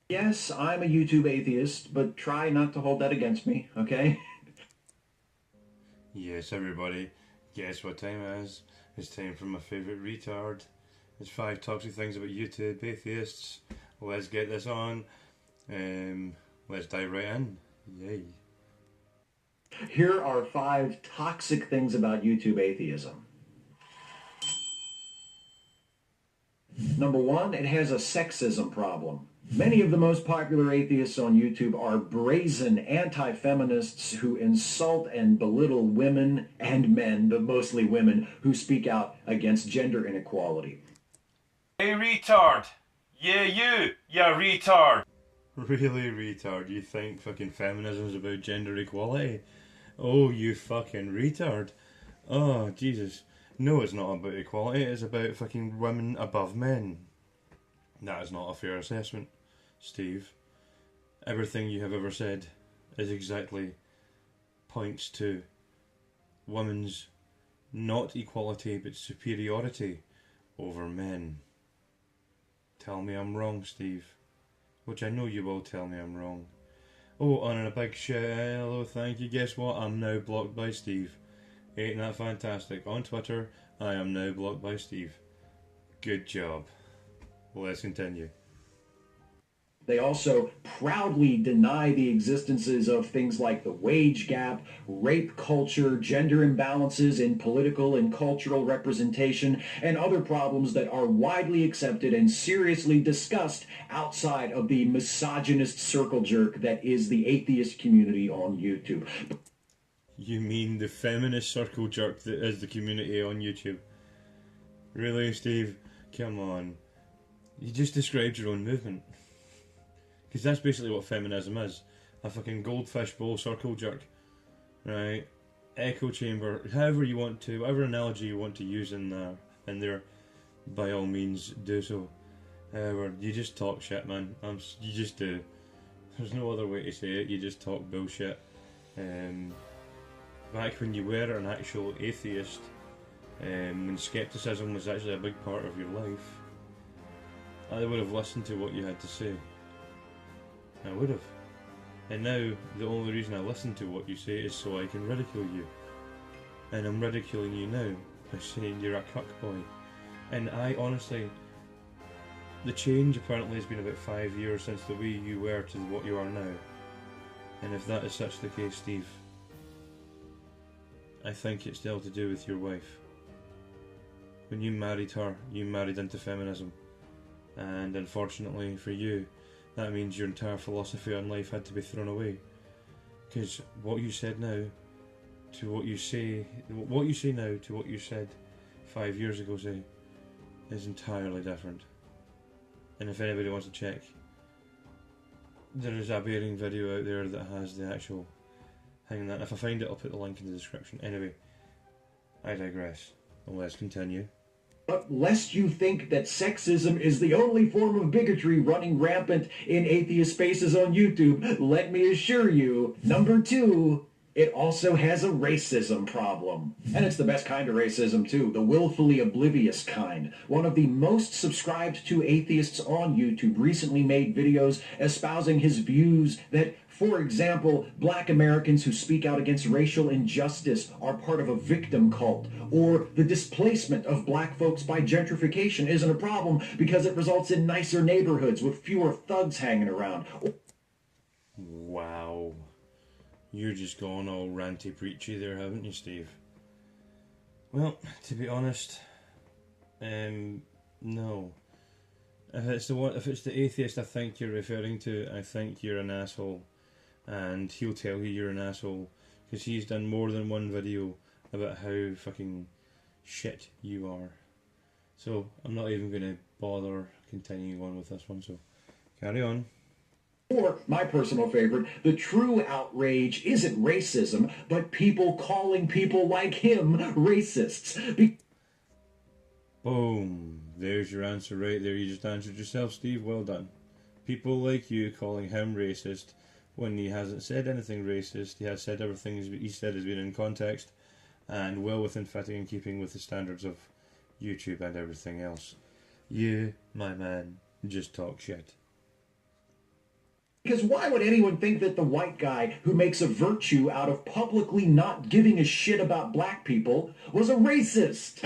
Yes, I'm a YouTube atheist, but try not to hold that against me, okay? Yes, everybody, guess what time it is? It's time for my favourite retard. It's 5 toxic things about YouTube atheists. Let's get this on. Um, let's dive right in. Yay. Here are 5 toxic things about YouTube atheism. Number 1, it has a sexism problem. Many of the most popular atheists on YouTube are brazen anti-feminists who insult and belittle women and men, but mostly women, who speak out against gender inequality. Hey retard! Yeah, you retard! Really, retard? You think fucking feminism is about gender equality? Oh, you fucking retard. Oh, Jesus. No, it's not about equality, it's about fucking women above men. That is not a fair assessment, Steve. Everything you have ever said is exactly points to women's not equality but superiority over men. Tell me I'm wrong, Steve. Which I know you will tell me I'm wrong. Oh, and a big hello, thank you. Guess what? I'm now blocked by Steve. Ain't that fantastic? On Twitter, I am now blocked by Steve. Good job. Let's continue. They also proudly deny the existences of things like the wage gap, rape culture, gender imbalances in political and cultural representation, and other problems that are widely accepted and seriously discussed outside of the misogynist circle jerk that is the atheist community on YouTube. You mean the feminist circle jerk that is the community on YouTube? Really, Steve? Come on. You just described your own movement. Because that's basically what feminism is. A fucking goldfish bowl circle jerk. Right? Echo chamber. However you want to, whatever analogy you want to use in there, by all means do so. However, you just talk shit, man. You just do. There's no other way to say it. You just talk bullshit. Back when you were an actual atheist, when skepticism was actually a big part of your life, I would have listened to what you had to say. I would have. And now, the only reason I listen to what you say is so I can ridicule you. And I'm ridiculing you now by saying you're a cuck boy. And I honestly, the change apparently has been about 5 years since the way you were to what you are now. And if that is such the case, Steve, I think it's still to do with your wife. When you married her, you married into feminism. And unfortunately for you, that means your entire philosophy on life had to be thrown away. Because what you said now to what you say now to what you said 5 years ago, say, is entirely different. And if anybody wants to check, there is a bearing video out there that has the actual thing. That if I find it, I'll put the link in the description. Anyway, I digress. Let's continue. But lest you think that sexism is the only form of bigotry running rampant in atheist spaces on YouTube, let me assure you, number 2, it also has a racism problem. And it's the best kind of racism too, the willfully oblivious kind. One of the most subscribed to atheists on YouTube recently made videos espousing his views that, for example, black Americans who speak out against racial injustice are part of a victim cult, or the displacement of black folks by gentrification isn't a problem because it results in nicer neighborhoods with fewer thugs hanging around. Wow. You're just going all ranty preachy there, haven't you, Steve? Well, to be honest, no. If it's the atheist I think you're referring to, I think you're an asshole. And he'll tell you you're an asshole because he's done more than one video about how fucking shit you are. So I'm not even going to bother continuing on with this one, so carry on. Or, my personal favorite, the true outrage isn't racism, but people calling people like him racists. Boom. There's your answer right there. You just answered yourself, Steve. Well done. People like you calling him racist when he hasn't said anything racist. He has said everything he said has been in context and well within fitting and keeping with the standards of YouTube and everything else. You, my man, just talk shit. Because why would anyone think that the white guy who makes a virtue out of publicly not giving a shit about black people was a racist?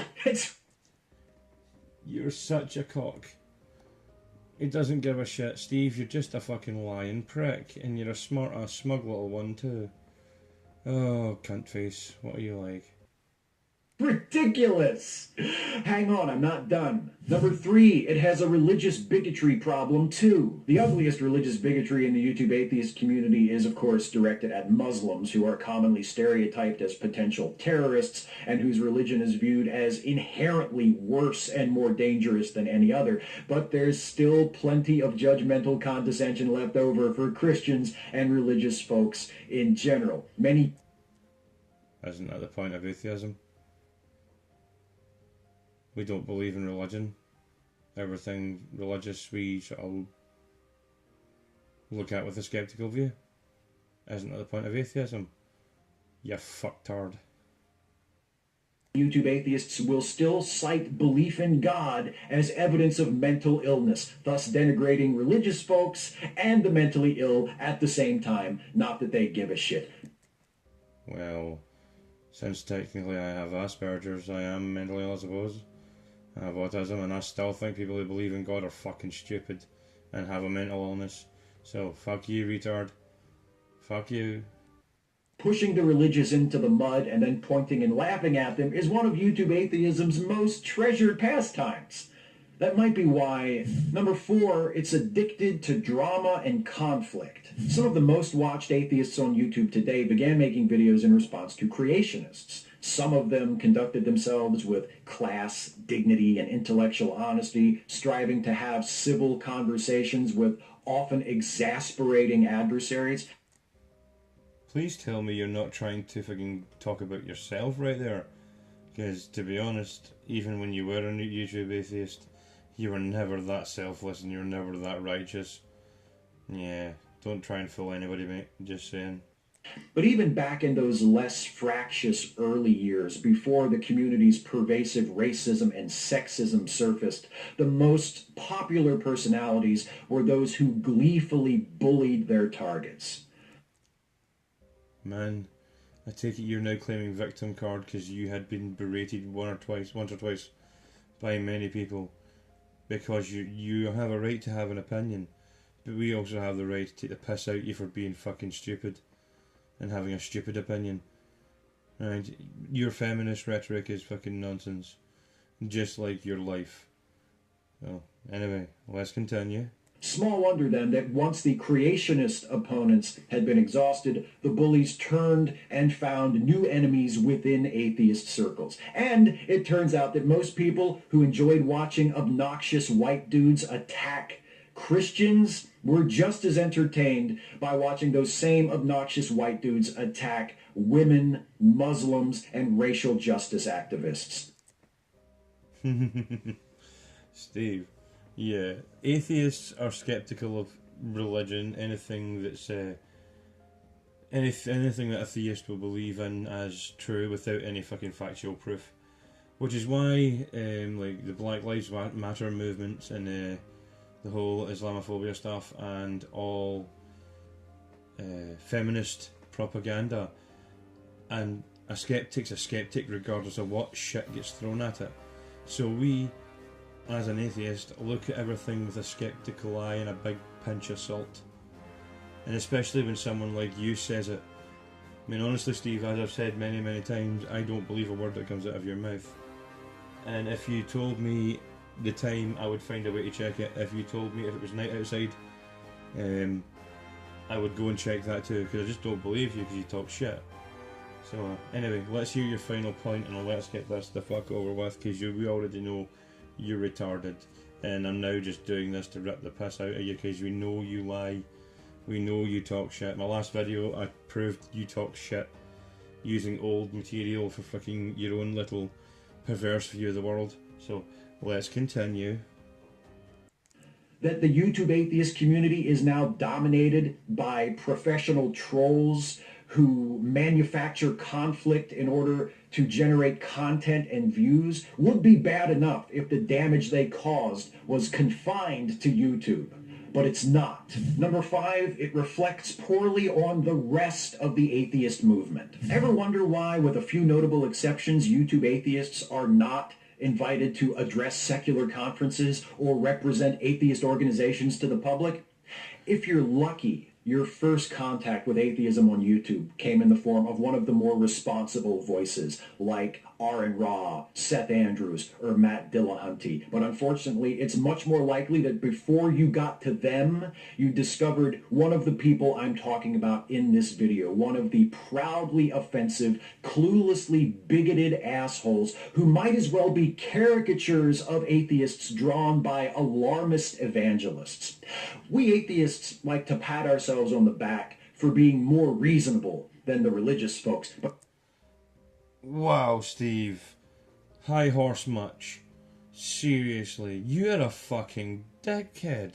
You're such a cock. He doesn't give a shit, Steve. You're just a fucking lying prick. And you're a smug little one too. Oh, cunt face. What are you like? Ridiculous! Hang on, I'm not done. Number 3, it has a religious bigotry problem too. The ugliest religious bigotry in the YouTube atheist community is, of course, directed at Muslims, who are commonly stereotyped as potential terrorists and whose religion is viewed as inherently worse and more dangerous than any other. But there's still plenty of judgmental condescension left over for Christians and religious folks in general. Isn't that the point of atheism? We don't believe in religion. Everything religious we shall look at with a sceptical view. Isn't that the point of atheism? You fucktard. YouTube atheists will still cite belief in God as evidence of mental illness, thus denigrating religious folks and the mentally ill at the same time. Not that they give a shit. Well, since technically I have Asperger's, I am mentally ill, I suppose. I have autism, and I still think people who believe in God are fucking stupid and have a mental illness. So, fuck you, retard. Fuck you. Pushing the religious into the mud and then pointing and laughing at them is one of YouTube atheism's most treasured pastimes. That might be why. Number 4, it's addicted to drama and conflict. Some of the most watched atheists on YouTube today began making videos in response to creationists. Some of them conducted themselves with class, dignity, and intellectual honesty, striving to have civil conversations with often exasperating adversaries. Please tell me you're not trying to fucking talk about yourself right there. Because, to be honest, even when you were a YouTube atheist, you were never that selfless and you were never that righteous. Yeah, don't try and fool anybody, mate. Just saying. But even back in those less fractious early years, before the community's pervasive racism and sexism surfaced, the most popular personalities were those who gleefully bullied their targets. Man, I take it you're now claiming victim card because you had been berated once or twice by many people. Because you have a right to have an opinion, but we also have the right to take the piss out of you for being fucking stupid and having a stupid opinion. Right? Your feminist rhetoric is fucking nonsense, just like your life. Well, anyway, let's continue. Small wonder then that once the creationist opponents had been exhausted, the bullies turned and found new enemies within atheist circles. And it turns out that most people who enjoyed watching obnoxious white dudes attack Christians were just as entertained by watching those same obnoxious white dudes attack women, Muslims, and racial justice activists. Steve. Yeah, atheists are skeptical of religion, anything that's anything that a theist will believe in as true without any fucking factual proof. Which is why like the Black Lives Matter movements and the whole Islamophobia stuff and all feminist propaganda, and a skeptic's a skeptic regardless of what shit gets thrown at it. So we, as an atheist, look at everything with a skeptical eye and a big pinch of salt. And especially when someone like you says it. I mean, honestly, Steve, as I've said many, many times, I don't believe a word that comes out of your mouth. And if you told me the time, I would find a way to check it. If you told me if it was night outside, I would go and check that too, because I just don't believe you because you talk shit. So anyway, let's hear your final point and let's get this the fuck over with, because we already know you're retarded, and I'm now just doing this to rip the piss out of you because we know you lie, we know you talk shit. My last video I proved you talk shit using old material for fucking your own little perverse view of the world. So let's continue. That the YouTube atheist community is now dominated by professional trolls who manufacture conflict in order to generate content and views would be bad enough if the damage they caused was confined to YouTube. but it's not. Number 5, it reflects poorly on the rest of the atheist movement. Ever wonder why, with a few notable exceptions, YouTube atheists are not invited to address secular conferences or represent atheist organizations to the public? If you're lucky, your first contact with atheism on YouTube came in the form of one of the more responsible voices, like Aaron Ra, Seth Andrews, or Matt Dillahunty. But unfortunately, it's much more likely that before you got to them, you discovered one of the people I'm talking about in this video, one of the proudly offensive, cluelessly bigoted assholes who might as well be caricatures of atheists drawn by alarmist evangelists. We atheists like to pat ourselves on the back for being more reasonable than the religious folks. But wow, Steve. High horse much. Seriously, you're a fucking dickhead.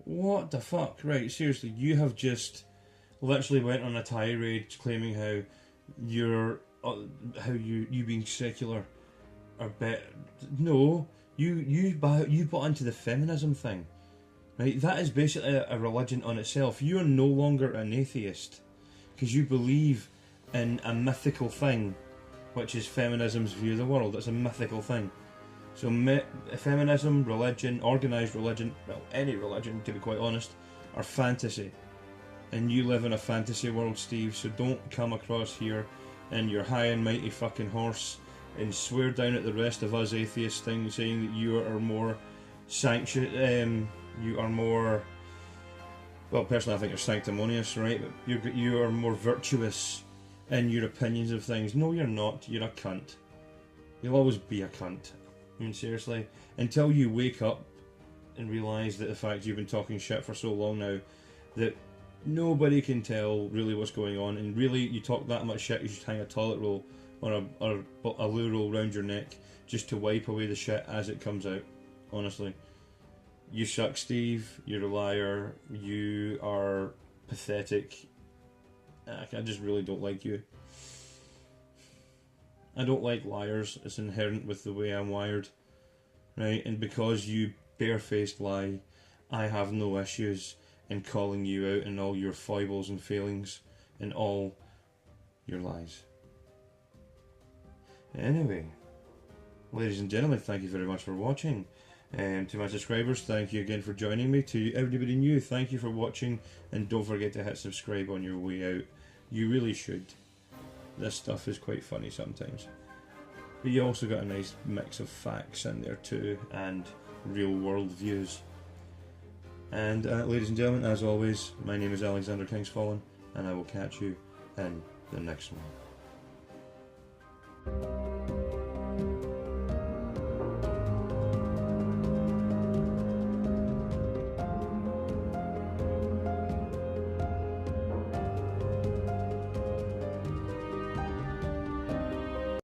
What the fuck? Right, seriously, you have just literally went on a tirade claiming how you're, you being secular are better. No, you bought into the feminism thing. Right, that is basically a religion on itself. You're no longer an atheist because you believe in a mythical thing, which is feminism's view of the world. It's a mythical thing. So feminism, religion, organised religion, well, any religion to be quite honest, are fantasy. And you live in a fantasy world, Steve, so don't come across here in your high and mighty fucking horse and swear down at the rest of us atheists things, saying that you are more you are more, well, personally I think you're sanctimonious, right? But you are more virtuous in your opinions of things. No, you're not. You're a cunt. You'll always be a cunt. I mean, seriously. Until you wake up and realise that the fact you've been talking shit for so long now, that nobody can tell really what's going on, and really you talk that much shit, you should hang a toilet roll or a loo roll round your neck just to wipe away the shit as it comes out. Honestly. You suck, Steve. You're a liar. You are pathetic. I just really don't like you. I don't like liars. It's inherent with the way I'm wired. Right? And because you barefaced lie, I have no issues in calling you out in all your foibles and failings and all your lies. Anyway, ladies and gentlemen, thank you very much for watching. To my subscribers, thank you again for joining me. To everybody new, thank you for watching, and don't forget to hit subscribe on your way out. You really should. This stuff is quite funny sometimes. But you also got a nice mix of facts in there too, and real world views. And ladies and gentlemen, as always, my name is Alexander Kingsfallen, and I will catch you in the next one.